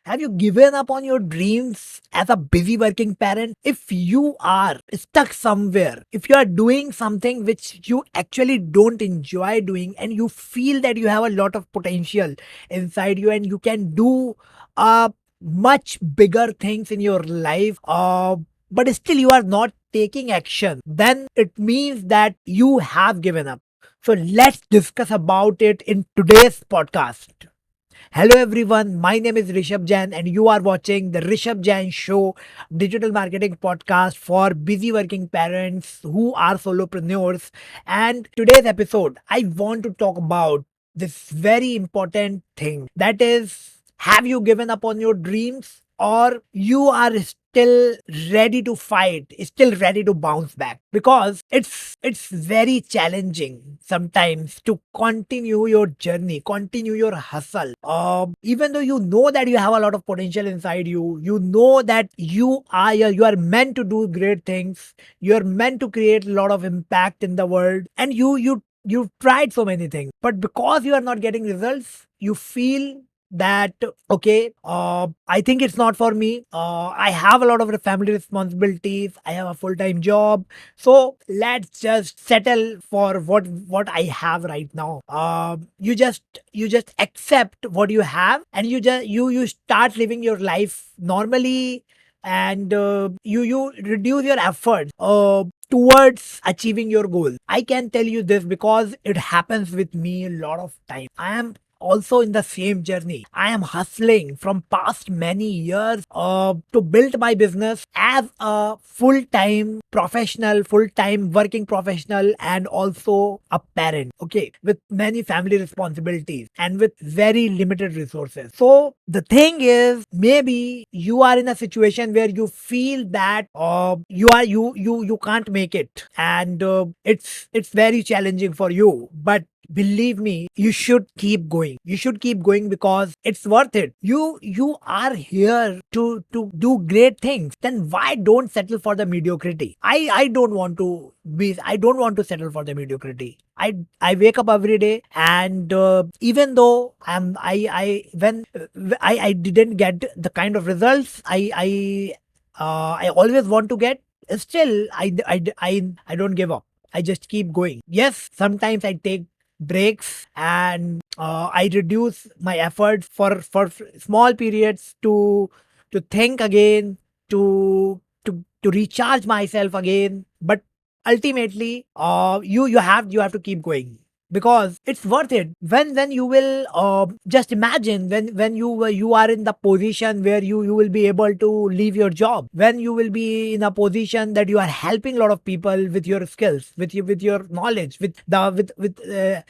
Have you given up on your dreams as a busy working parent? If you are stuck somewhere, if you are doing something which you actually don't enjoy doing and you feel that you have a lot of potential inside you and you can do much bigger things in your life, but still you are not taking action, then it means that you have given up. So let's discuss about it in today's podcast. Hello everyone, my name is Rishabh Jain and you are watching the Rishabh Jain Show, digital marketing podcast for busy working parents who are solopreneurs. And today's episode, I want to talk about this very important thing, that is, have you given up on your dreams or you are still ready to fight, still ready to bounce back? Because it's very challenging sometimes to continue your journey, continue your hustle, even though you know that you have a lot of potential inside you, you know that you are meant to do great things, you're meant to create a lot of impact in the world, and you've tried so many things, but because you are not getting results, you feel that okay, I think it's not for me. I have a lot of family responsibilities, I have a full-time job, so let's just settle for what I have right now. You just accept what you have, and you start living your life normally, and you reduce your effort towards achieving your goal. I can tell you this because it happens with me a lot of time. I am also in the same journey. I am hustling from past many years to build my business as a full-time professional, full-time working professional, and also a parent, okay, with many family responsibilities and with very limited resources. So the thing is, maybe you are in a situation where you feel that you can't make it, and it's very challenging for you, but believe me, you should keep going. You should keep going because it's worth it. You are here to do great things. Then why don't settle for the mediocrity? I don't want to settle for the mediocrity. I wake up every day, and even though I didn't get the kind of results I always want to get, still I don't give up. I just keep going. Yes, sometimes I take breaks, and I reduce my efforts for small periods to think again, to recharge myself again. But ultimately, you have to keep going because it's worth it. When you will just imagine when you are in the position where you will be able to leave your job, when you will be in a position that you are helping a lot of people with your skills, with your knowledge, with the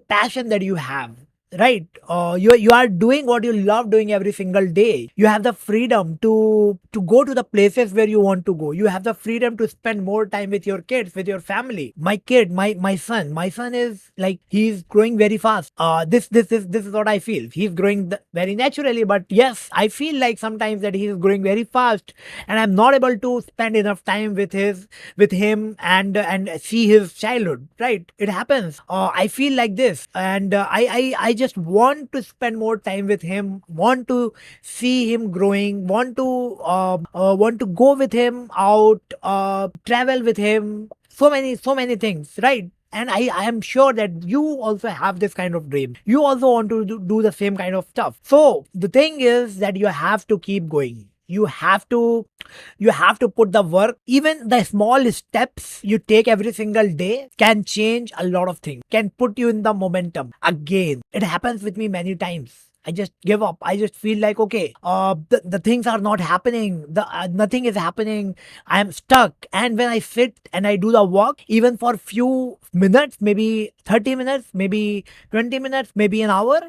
passion that you have, right? You are doing what you love doing every single day. You have the freedom to go to the places where you want to go. You have the freedom to spend more time with your kids, with your family. My son is like, he's growing very fast. This is what I feel. He's growing very naturally, but yes, I feel like sometimes that he is growing very fast, and I'm not able to spend enough time with him and see his childhood, right? It happens. I feel like this, and I just want to spend more time with him, want to see him growing, want to go with him out, travel with him, so many things, right? And I am sure that you also have this kind of dream. You also want to do the same kind of stuff. So the thing is that you have to keep going. You have to put the work. Even the small steps you take every single day can change a lot of things, can put you in the momentum again. It happens with me many times. I just give up. I just feel like, okay, the things are not happening. Nothing is happening. I am stuck. And when I sit and I do the work, even for few minutes, maybe 30 minutes, maybe 20 minutes, maybe an hour,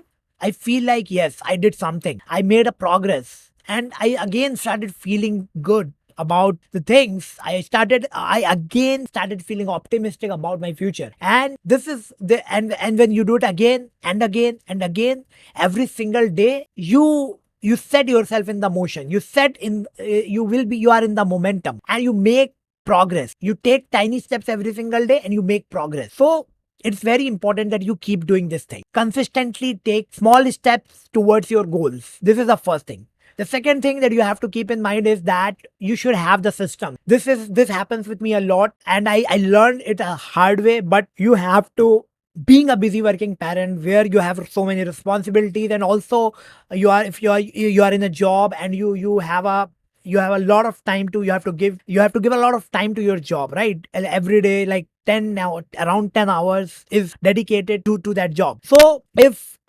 I feel like, yes, I did something. I made a progress. And I again started feeling good about the things. I again started feeling optimistic about my future. And this is the and when you do it again and again and again, every single day, you set yourself in the motion. You are in the momentum, and you make progress. You take tiny steps every single day and you make progress. So it's very important that you keep doing this thing. Consistently take small steps towards your goals. This is the first thing. The second thing that you have to keep in mind is that you should have the system. This happens with me a lot, and I learned it a hard way, but you have to, being a busy working parent where you have so many responsibilities, and also you are in a job and you have a lot of time to, you have to give a lot of time to your job, right? And every day, like 10 now, around 10 hours is dedicated to that job. So if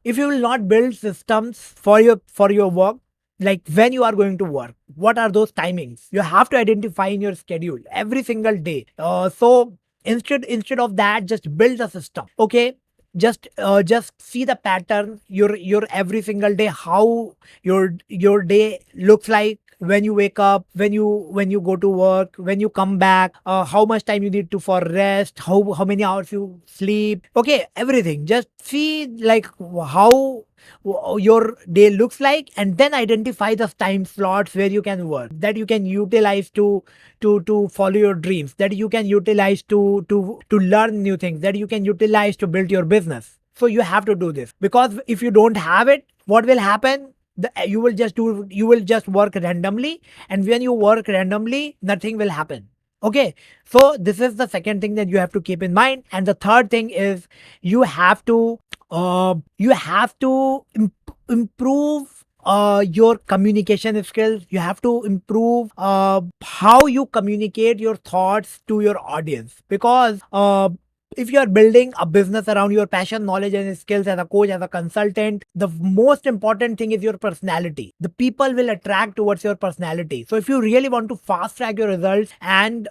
you will not build systems for your work, like when you are going to work, what are those timings? You have to identify in your schedule every single day. So instead of that, just build a system. Okay, just see the pattern, your every single day, how your day looks like, when you wake up, when you go to work, when you come back, how much time you need to for rest, how many hours you sleep. Okay, everything, just see like how your day looks like, and then identify the time slots where you can work, that you can utilize to follow your dreams, that you can utilize to learn new things, that you can utilize to build your business. So you have to do this, because if you don't have it, what will happen? You will just work randomly, and when you work randomly, nothing will happen. Okay, so this is the second thing that you have to keep in mind. And the third thing is, you have to improve your communication skills. You have to improve how you communicate your thoughts to your audience, because if you are building a business around your passion, knowledge, and skills as a coach, as a consultant, the most important thing is your personality. The people will attract towards your personality. So if you really want to fast track your results and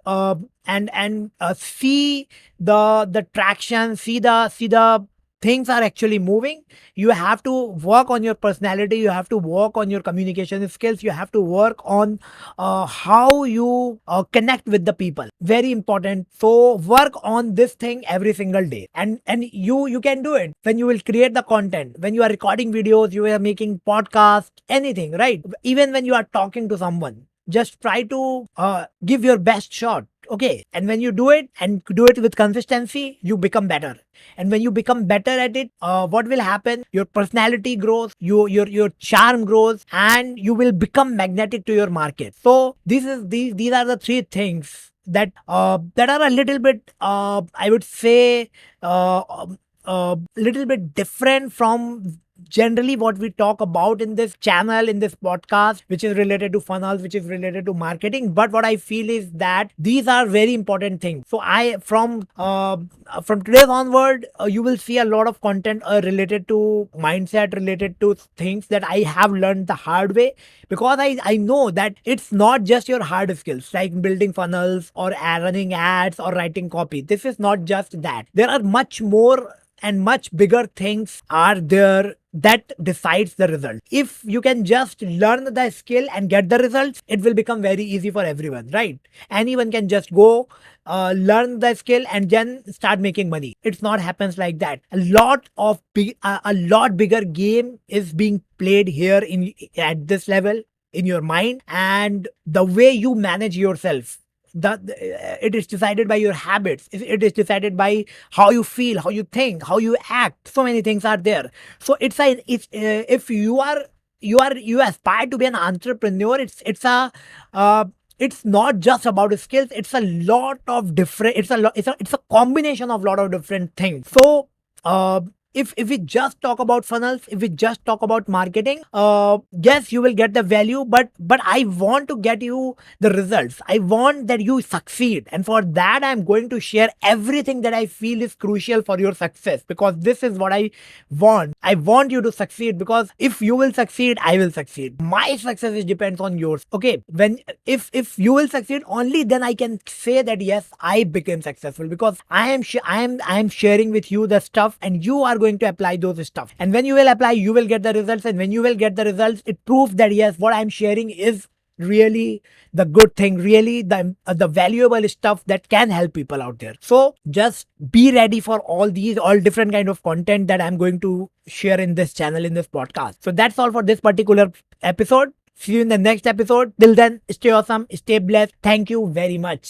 see the traction, see the things are actually moving, you have to work on your personality, you have to work on your communication skills, you have to work on how you connect with the people. Very important. So work on this thing every single day, and you can do it when you will create the content, when you are recording videos, you are making podcasts, anything, right? Even when you are talking to someone, just try to give your best shot. Okay, and when you do it, and do it with consistency, you become better. And when you become better at it, what will happen? Your personality grows, your charm grows, and you will become magnetic to your market. So these are the three things that are a little bit, I would say, little bit different from generally what we talk about in this channel, in this podcast, which is related to funnels, which is related to marketing. But what I feel is that these are very important things. So from today onward, you will see a lot of content related to mindset, related to things that I have learned the hard way, because I know that it's not just your hard skills like building funnels or running ads or writing copy. This is not just that. There are much more and much bigger things are there that decides the result. If you can just learn the skill and get the results, it will become very easy for everyone, right? Anyone can just go learn the skill and then start making money. It's not happens like that. A lot bigger game is being played here in at this level, in your mind, and the way you manage yourself. It is decided by your habits. It is decided by how you feel, how you think, how you act. So many things are there. So if you aspire to be an entrepreneur, it's not just about skills. It's a lot of different. It's a combination of lot of different things. So uh, if we just talk about funnels, if we just talk about marketing, yes, you will get the value, but I want to get you the results. I want that you succeed, and for that I'm going to share everything that I feel is crucial for your success, because this is what I want. I want you to succeed, because if you will succeed, I will succeed. My success is depends on yours. Okay, when if you will succeed, only then I can say that yes, I became successful, because I am sharing with you the stuff, and you are going to apply those stuff. And when you will apply, you will get the results, and when you will get the results, it proves that yes, what I'm sharing is really the good thing, really the valuable stuff that can help people out there. So just be ready for all different kind of content that I'm going to share in this channel, in this podcast. So that's all for this particular episode. See you in the next episode. Till then, stay awesome, stay blessed. Thank you very much.